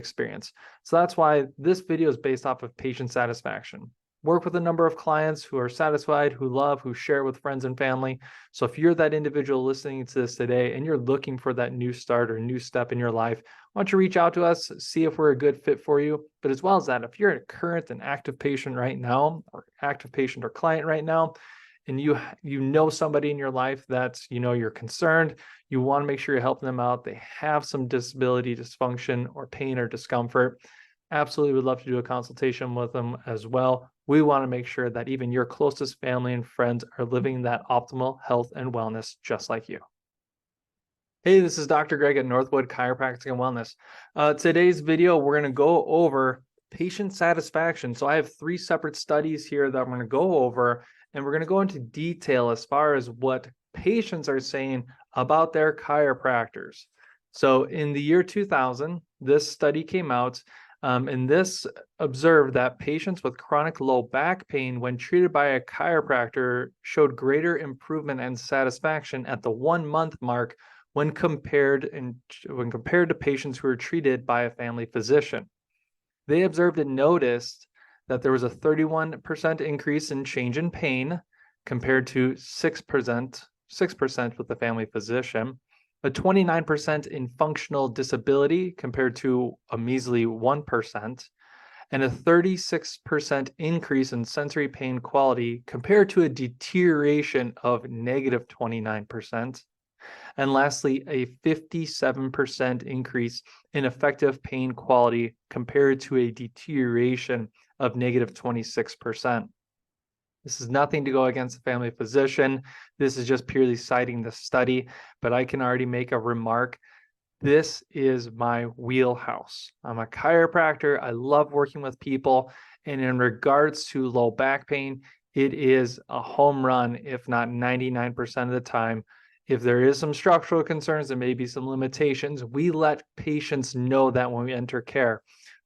experience. So that's why this video is based off of patient satisfaction. Work with a number of clients who are satisfied, who love, who share with friends and family. So if you're that individual listening to this today and you're looking for that new start or new step in your life, why don't you reach out to us, see if we're a good fit for you. But as well as that, if you're a current and active patient right now, or active patient or client right now, and you know somebody in your life that you're concerned, you want to make sure you're helping them out, they have some disability, dysfunction, or pain or discomfort, absolutely would love to do a consultation with them as well. We want to make sure that even your closest family and friends are living that optimal health and wellness just like you. Hey, this is Dr. Greg at Northwood Chiropractic and Wellness. Today's video, we're going to go over patient satisfaction. So I have 3 separate studies here that I'm going to go over, and we're going to go into detail as far as what patients are saying about their chiropractors. So in the year 2000, this study came out, and this observed that patients with chronic low back pain, when treated by a chiropractor, showed greater improvement and satisfaction at the 1-month mark when compared to patients who were treated by a family physician. They observed and noticed that there was a 31% increase in change in pain compared to 6% with the family physician, a 29% in functional disability compared to a measly 1%, and a 36% increase in sensory pain quality compared to a deterioration of negative 29%. And lastly, a 57% increase in effective pain quality compared to a deterioration of negative 26%. This is nothing to go against the family physician. This is just purely citing the study, but I can already make a remark. This is my wheelhouse. I'm a chiropractor. I love working with people. And in regards to low back pain, it is a home run, if not 99% of the time. If there is some structural concerns and maybe some limitations, we let patients know that when we enter care.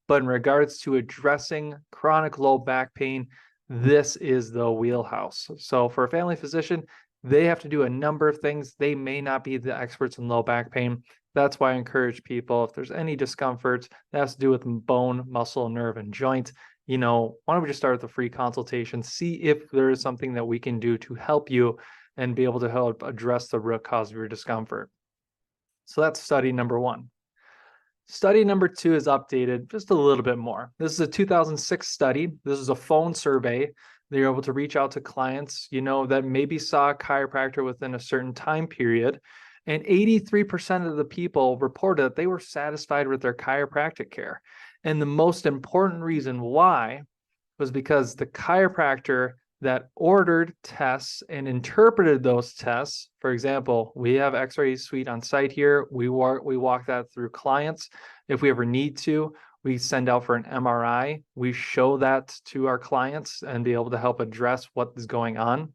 But in regards to addressing chronic low back pain, this is the wheelhouse. So for a family physician, they have to do a number of things. They may not be the experts in low back pain. That's why I encourage people, if there's any discomfort that has to do with bone, muscle, nerve, and joint, why don't we just start with a free consultation, see if there is something that we can do to help you and be able to help address the root cause of your discomfort. So that's study number 1. Study number 2 is updated just a little bit more. This is a 2006 study. This is a phone survey. They're able to reach out to clients, that maybe saw a chiropractor within a certain time period. And 83% of the people reported that they were satisfied with their chiropractic care. And the most important reason why was because the chiropractor that ordered tests and interpreted those tests. For example, we have X-ray suite on site here. We walk that through clients. If we ever need to, we send out for an MRI. We show that to our clients and be able to help address what is going on.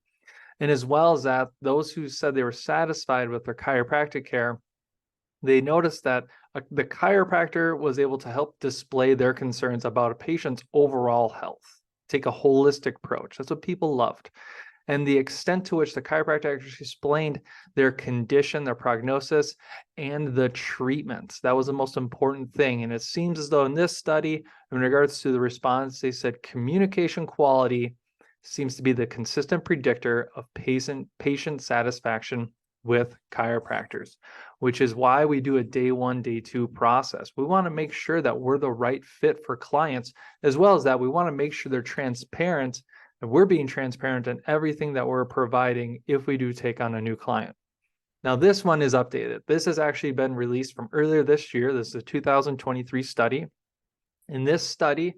And as well as that, those who said they were satisfied with their chiropractic care, they noticed that the chiropractor was able to help display their concerns about a patient's overall health. Take a holistic approach. That's what people loved. And the extent to which the chiropractor actually explained their condition, their prognosis, and the treatments. That was the most important thing. And it seems as though in this study, in regards to the response, they said communication quality seems to be the consistent predictor of patient satisfaction with chiropractors, which is why we do a day 1, day 2 process. We want to make sure that we're the right fit for clients, as well as that we want to make sure they're transparent, and we're being transparent in everything that we're providing if we do take on a new client. Now, this one is updated. This has actually been released from earlier this year. This is a 2023 study. In this study,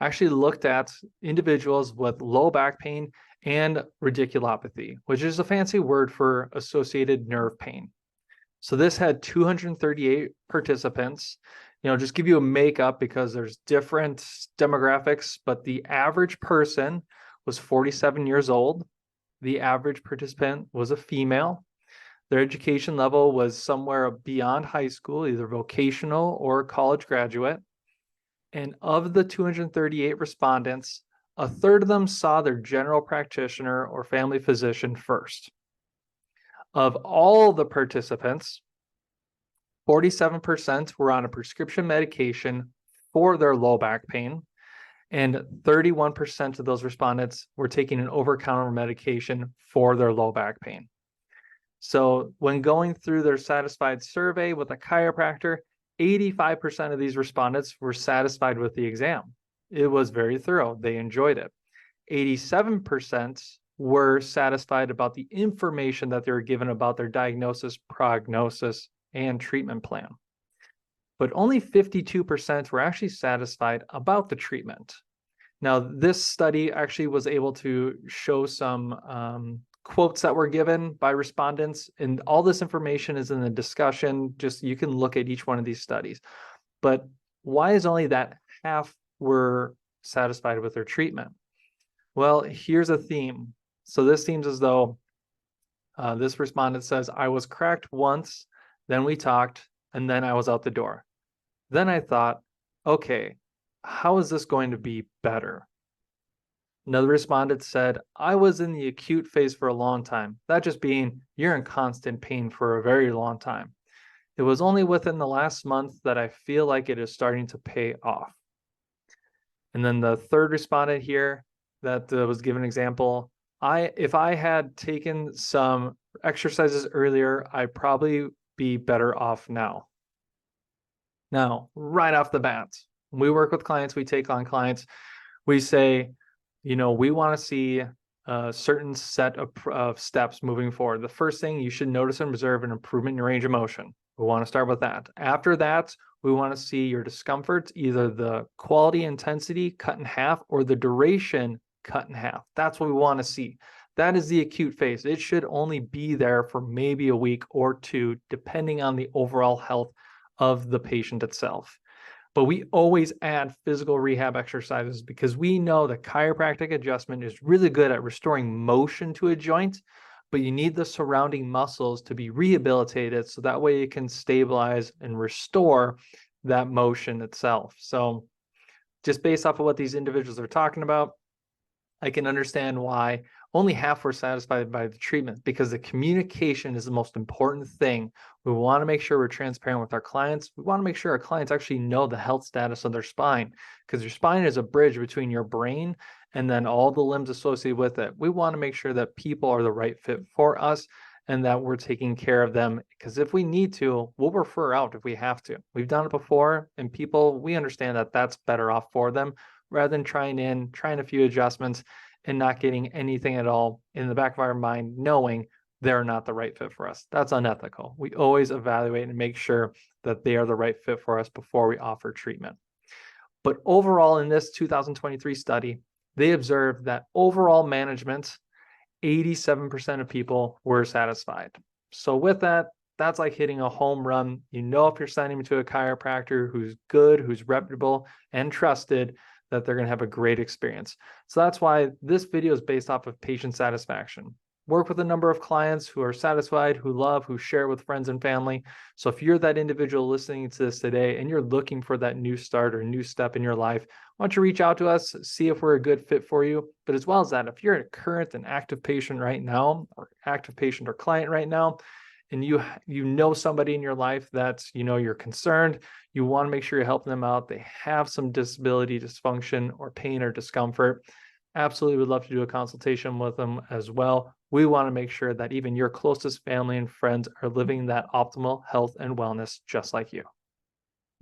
actually looked at individuals with low back pain and radiculopathy, which is a fancy word for associated nerve pain. So this had 238 participants. Just give you a makeup because there's different demographics, but the average person was 47 years old. The average participant was a female. Their education level was somewhere beyond high school, either vocational or college graduate. And of the 238 respondents, a third of them saw their general practitioner or family physician first. Of all the participants, 47% were on a prescription medication for their low back pain. And 31% of those respondents were taking an over-the-counter medication for their low back pain. So when going through their satisfied survey with a chiropractor, 85% of these respondents were satisfied with the exam. It was very thorough. They enjoyed it. 87% were satisfied about the information that they were given about their diagnosis, prognosis, and treatment plan. But only 52% were actually satisfied about the treatment. Now, this study actually was able to show some quotes that were given by respondents, and all this information is in the discussion. Just you can look at each one of these studies. But why is only that half were satisfied with their treatment? Well, here's a theme. So this seems as though this respondent says, I was cracked once, then we talked, and then I was out the door. Then I thought, okay, how is this going to be better? Another respondent said, I was in the acute phase for a long time. That just being, you're in constant pain for a very long time. It was only within the last month that I feel like it is starting to pay off. And then the third respondent here that was given an example, if I had taken some exercises earlier, I'd probably be better off now. Now, right off the bat, when we work with clients, we take on clients, we say, we want to see a certain set of steps moving forward. The first thing, you should notice and observe an improvement in your range of motion. We want to start with that. After that, we want to see your discomfort, either the quality intensity cut in half or the duration cut in half. That's what we want to see. That is the acute phase. It should only be there for maybe a week or two, depending on the overall health of the patient itself. But we always add physical rehab exercises because we know that chiropractic adjustment is really good at restoring motion to a joint, but you need the surrounding muscles to be rehabilitated so that way it can stabilize and restore that motion itself. So just based off of what these individuals are talking about, I can understand why only half were satisfied by the treatment, because the communication is the most important thing. We want to make sure we're transparent with our clients. We want to make sure our clients actually know the health status of their spine, because your spine is a bridge between your brain and then all the limbs associated with it. We want to make sure that people are the right fit for us and that we're taking care of them, because if we need to, we'll refer out if we have to. We've done it before, and people, we understand that that's better off for them rather than trying a few adjustments and not getting anything at all in the back of our mind, knowing they're not the right fit for us. That's unethical. We always evaluate and make sure that they are the right fit for us before we offer treatment. But overall, in this 2023 study, they observed that overall management, 87% of people were satisfied. So with that, that's like hitting a home run. If you're sending them to a chiropractor who's good, who's reputable and trusted, that they're going to have a great experience. So that's why this video is based off of patient satisfaction. Work with a number of clients who are satisfied, who love, who share with friends and family. So if you're that individual listening to this today and you're looking for that new start or new step in your life, why don't you reach out to us, see if we're a good fit for you. But as well as that, if you're a current and active patient right now, or active patient or client right now, and you know somebody in your life that's, you're concerned, you want to make sure you're helping them out, they have some disability, dysfunction, or pain or discomfort, absolutely would love to do a consultation with them as well. We want to make sure that even your closest family and friends are living that optimal health and wellness just like you.